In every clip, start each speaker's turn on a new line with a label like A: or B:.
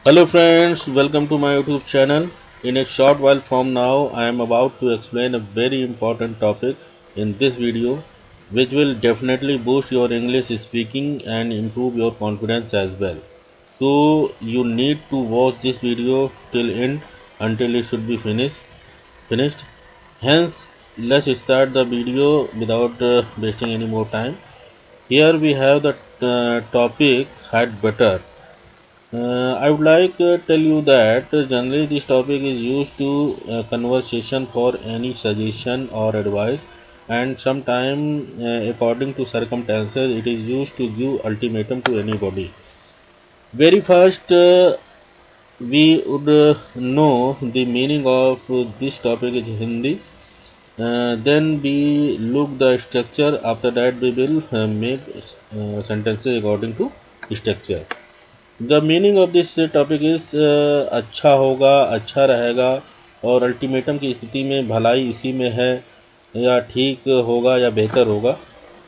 A: Hello friends, welcome to my YouTube channel. In a short while from now, I am about to explain a very important topic in this video which will definitely boost your English speaking and improve your confidence as well. So you need to watch this video till end until it should be finished. Hence, let's start the video without wasting any more time. Here we have the topic had better. I would like tell you that generally this topic is used to conversation for any suggestion or advice, and sometime according to circumstances it is used to give ultimatum to anybody. Very first we would know the meaning of this topic is Hindi. Then we look the structure. After that we will make sentences according to structure. The meaning of this topic is अच्छा होगा, अच्छा रहेगा, और ultimatum की स्थिति में भलाई इसी में है, या ठीक होगा या बेहतर होगा।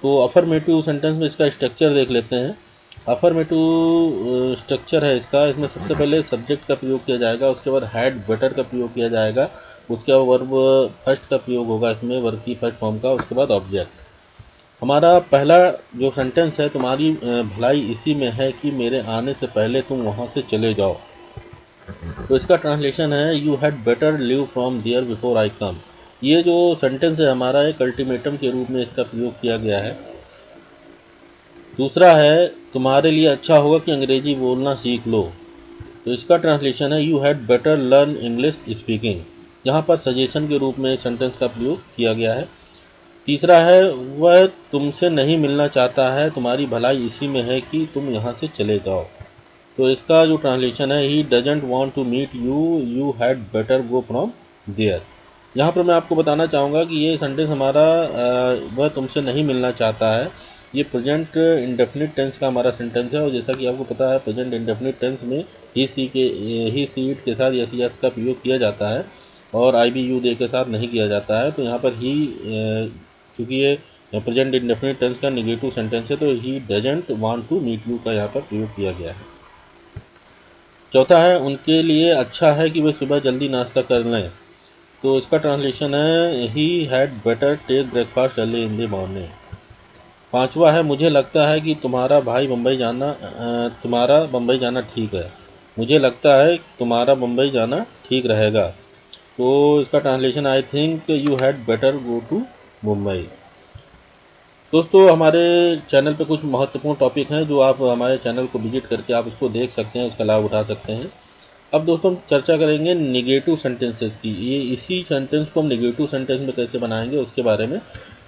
A: तो अफर्मेटिव सेंटेंस में इसका स्ट्रक्चर देख लेते हैं। अफर्मेटिव स्ट्रक्चर है इसका। इसमें सबसे पहले सब्जेक्ट का प्रयोग किया जाएगा, उसके बाद हैड बेटर का प्रयोग किया जाएगा, उसके बाद वर्ब फर्स्ट का प्रयोग होगा इसमें, वर्ब की फर्स्ट फॉर्म का, उसके बाद ऑब्जेक्ट। हमारा पहला जो सेंटेंस है, तुम्हारी भलाई इसी में है कि मेरे आने से पहले तुम वहाँ से चले जाओ। तो इसका ट्रांसलेशन है you had better leave from there before I come. ये जो सेंटेंस है हमारा एक अल्टीमेटम के रूप में इसका प्रयोग किया गया है। दूसरा है तुम्हारे लिए अच्छा होगा कि अंग्रेजी बोलना सीख लो। तो इसका ट्रांसलेशन है you had better learn English speaking. यहाँ पर सजेशन के रूप में सेंटेंस का प्रयोग किया गया है। तीसरा है वह तुमसे नहीं मिलना चाहता है, तुम्हारी भलाई इसी में है कि तुम यहाँ से चले जाओ। तो इसका जो ट्रांसलेशन है he doesn't want to meet you, you had better go from there. यहाँ पर मैं आपको बताना चाहूँगा कि ये सेंटेंस हमारा वह तुमसे नहीं मिलना चाहता है, ये प्रेजेंट इंडेफिनिट टेंस का हमारा सेंटेंस है। और जैसा कि आपको पता है प्रेजेंट इंडेफिनिट टेंस में ही सी इट के साथ यस यस का प्रयोग किया जाता है और आई बी यू दे के साथ नहीं किया जाता है। तो यहाँ पर ही चूँकि ये प्रेजेंट इंडेफिनिट टेंस का नेगेटिव सेंटेंस है, तो he doesn't want to meet you का यहाँ पर प्रयोग किया गया है। चौथा है उनके लिए अच्छा है कि वे सुबह जल्दी नाश्ता कर लें। तो इसका ट्रांसलेशन है he had better take breakfast early in the morning. पांचवा है मुझे लगता है कि तुम्हारा बम्बई जाना ठीक है। मुझे लगता है तुम्हारा बम्बई जाना ठीक रहेगा। तो इसका translation I think you had better go to Mumbai. दोस्तों हमारे चैनल पे कुछ महत्वपूर्ण टॉपिक हैं जो आप हमारे चैनल को विजिट करके आप उसको देख सकते हैं, उसका लाभ उठा सकते हैं। अब दोस्तों हम चर्चा करेंगे नेगेटिव सेंटेंसेस की। ये इसी सेंटेंस को हम नेगेटिव सेंटेंस में कैसे बनाएंगे उसके बारे में।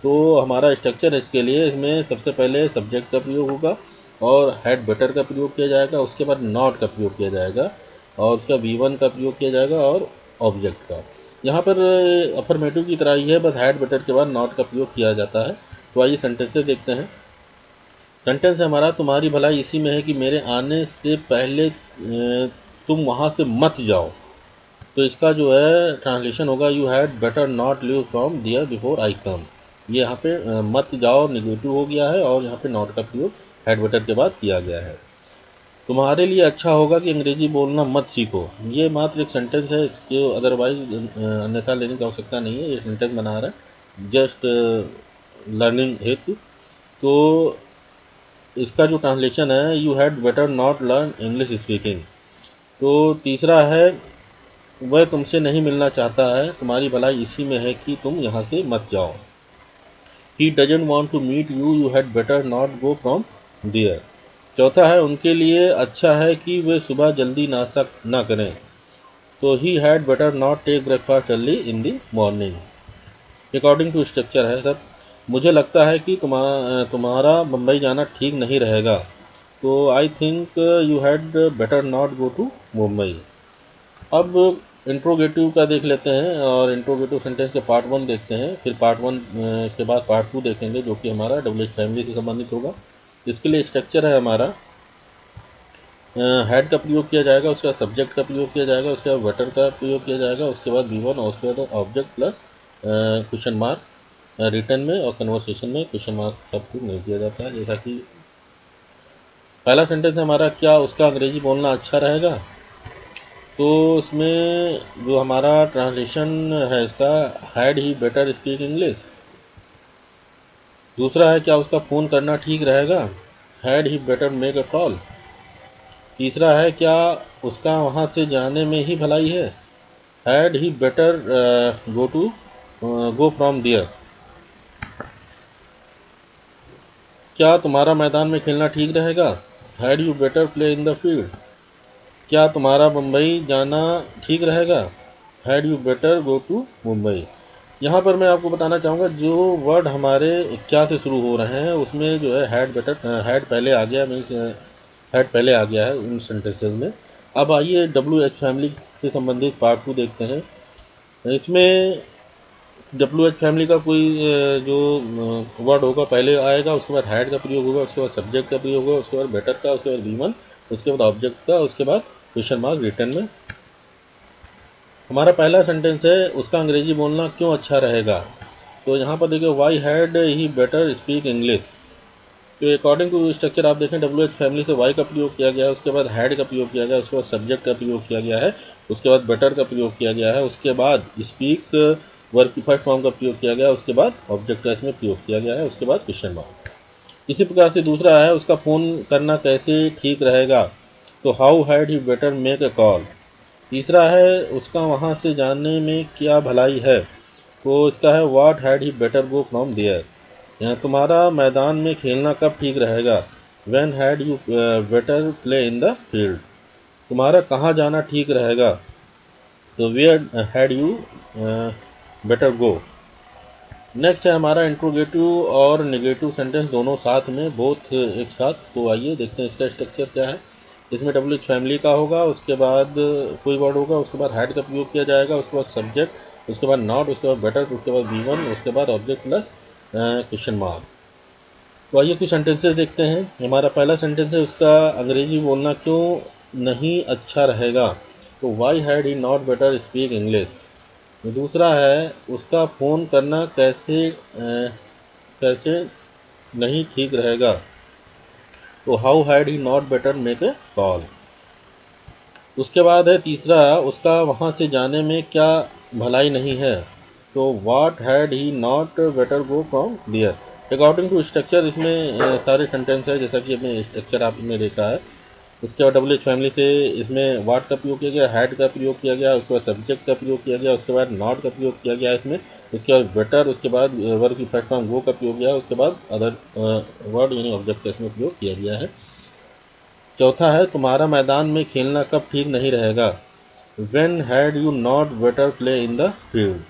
A: तो हमारा स्ट्रक्चर है इसके लिए, इसमें सबसे पहले सब्जेक्ट का प्रयोग होगा और हैड बेटर का प्रयोग किया जाएगा, उसके बाद नॉट का प्रयोग किया जाएगा और उसका V1 का प्रयोग किया जाएगा और ऑब्जेक्ट का। यहाँ पर अफर्मेटिव की तरह ही है, बस हैड बेटर के बाद नॉट का प्रयोग किया जाता है। तो आइए सेंटेंसेस देखते हैं। सेंटेंस हमारा तुम्हारी भलाई इसी में है कि मेरे आने से पहले तुम वहाँ से मत जाओ। तो इसका जो है ट्रांसलेशन होगा you had better not leave from there before I come. ये यहाँ पे मत जाओ नेगेटिव हो गया है और यहाँ पे नॉट का प्रयोग हैड बेटर के बाद किया गया है। तुम्हारे लिए अच्छा होगा कि अंग्रेजी बोलना मत सीखो। ये मात्र एक सेंटेंस है, इसके अदरवाइज अन्यथा लेने की आवश्यकता नहीं है। ये सेंटेंस बना रहा है जस्ट लर्निंग हेतु। तो इसका जो ट्रांसलेशन है you had better not learn English speaking. तो तीसरा है वह तुमसे नहीं मिलना चाहता है, तुम्हारी भलाई इसी में है कि तुम यहाँ से मत जाओ। He doesn't want to meet you, you had better not go from there. चौथा है उनके लिए अच्छा है कि वे सुबह जल्दी नाश्ता ना करें। तो he had better not take breakfast early in the morning. According to structure है सर। मुझे लगता है कि तुम्हारा बम्बई जाना ठीक नहीं रहेगा। तो I think you had better not go to Mumbai. अब इंट्रोगेटिव का देख लेते हैं और इंट्रोगेटिव सेंटेंस के पार्ट 1 देखते हैं, फिर पार्ट 1 के बाद पार्ट 2 देखेंगे जो कि हमारा डब्ल्यू फैमिली से संबंधित होगा। इसके लिए स्ट्रक्चर है हमारा हैड का प्रयोग किया जाएगा, उसके बाद सब्जेक्ट का प्रयोग किया जाएगा, उसके बाद बेटर का प्रयोग किया जाएगा, उसके बाद V1 और उसके बाद object plus question mark. Return में और कन्वर्सेशन में क्वेश्चन मार्क का प्रयोग नहीं किया जाता है। जैसा कि पहला सेंटेंस हमारा क्या उसका अंग्रेजी बोलना अच्छा रहेगा। तो इसमें जो हमारा ट्रांसलेशन है इसका, had he better speak English. दूसरा है, क्या उसका फ़ोन करना ठीक रहेगा, had he better make a call. तीसरा है, क्या उसका वहाँ से जाने में ही भलाई है, had he better go from there. क्या तुम्हारा मैदान में खेलना ठीक रहेगा, had you better play in the field. क्या तुम्हारा मुंबई जाना ठीक रहेगा, had you better go to Mumbai. यहाँ पर मैं आपको बताना चाहूँगा, जो वर्ड हमारे क्या से शुरू हो रहे हैं उसमें जो है हैड बेटर, हैड पहले आ गया, मीन्स हैड पहले आ गया है उन सेंटेंसेज में। अब आइए WH फैमिली से संबंधित पार्ट 2 देखते हैं। इसमें WH फैमिली का कोई जो वर्ड होगा पहले आएगा, उसके बाद हैड का प्रयोग होगा, उसके बाद सब्जेक्ट का प्रयोग होगा, उसके बाद बेटर का, उसके बाद V1, उसके बाद ऑब्जेक्ट का, उसके बाद क्वेश्चन मार्क रिटर्न में। हमारा पहला सेंटेंस है, उसका अंग्रेजी बोलना क्यों अच्छा रहेगा। तो यहाँ पर देखिए, why had he better speak English. तो अकॉर्डिंग टू स्ट्रक्चर आप देखें, WH फैमिली से वाई का प्रयोग किया गया है, उसके बाद हैड का प्रयोग किया गया है, उसके बाद सब्जेक्ट का प्रयोग किया गया है, उसके बाद बेटर का प्रयोग किया गया है, उसके बाद स्पीक वर्ब की फर्स्ट फॉर्म का प्रयोग किया गया है, उसके बाद ऑब्जेक्ट का इसमें प्रयोग किया गया है, उसके बाद क्वेश्चन मार्क। इसी प्रकार से दूसरा है, उसका फ़ोन करना कैसे ठीक रहेगा, तो how had he better make a call. तीसरा है, उसका वहाँ से जाने में क्या भलाई है, तो इसका है what had he better go from there. यहाँ तुम्हारा मैदान में खेलना कब ठीक रहेगा, when had you better play in the field. तुम्हारा कहाँ जाना ठीक रहेगा, तो where had you better go. Next है हमारा इंट्रोगेटिव और नेगेटिव सेंटेंस दोनों साथ में, बोथ एक साथ। तो आइए देखते हैं इसका स्ट्रक्चर क्या है। इसमें WH फैमिली का होगा, उसके बाद कोई वर्ड होगा, उसके बाद हैड का प्रयोग किया जाएगा, उसके बाद सब्जेक्ट, उसके बाद नॉट, उसके बाद बेटर, उसके बाद V1, उसके बाद ऑब्जेक्ट प्लस क्वेश्चन मार्क। तो आइए कुछ सेंटेंसेस देखते हैं। हमारा पहला सेंटेंस है, उसका अंग्रेजी बोलना क्यों नहीं अच्छा रहेगा, तो why had he not better speak English. दूसरा है, उसका फ़ोन करना कैसे नहीं ठीक रहेगा, तो how had he not better make a call. उसके बाद है तीसरा, उसका वहाँ से जाने में क्या भलाई नहीं है, तो what had he not better go from there. According to structure इसमें सारे सेंटेंस है, जैसा कि अपने स्ट्रक्चर आपने देखा है। उसके बाद WH फैमिली से इसमें व्हाट का प्रयोग किया गया, हैड का प्रयोग किया गया, उसके बाद सब्जेक्ट का प्रयोग किया गया, उसके बाद नॉट का प्रयोग किया गया इसमें, उसके बाद बेटर, उसके बाद वर्ब की फर्स्ट फॉर्म गो का प्रयोग किया, उसके बाद अदर वर्ड यानी ऑब्जेक्ट का इसमें प्रयोग किया गया है। चौथा है, तुम्हारा मैदान में खेलना कब ठीक नहीं रहेगा, when had you not better play in the field.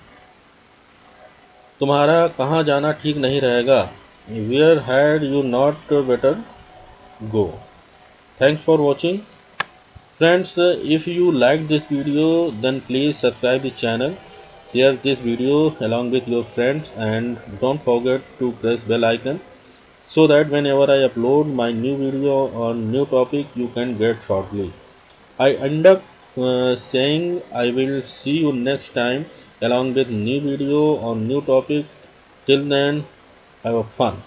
A: तुम्हारा कहाँ जाना ठीक नहीं रहेगा, where had you not better go. Thanks for watching. Friends, if you like this video, then please subscribe the channel, share this video along with your friends, and don't forget to press bell icon so that whenever I upload my new video on new topic, you can get shortly. I end up saying I will see you next time along with new video on new topic. Till then, have a fun.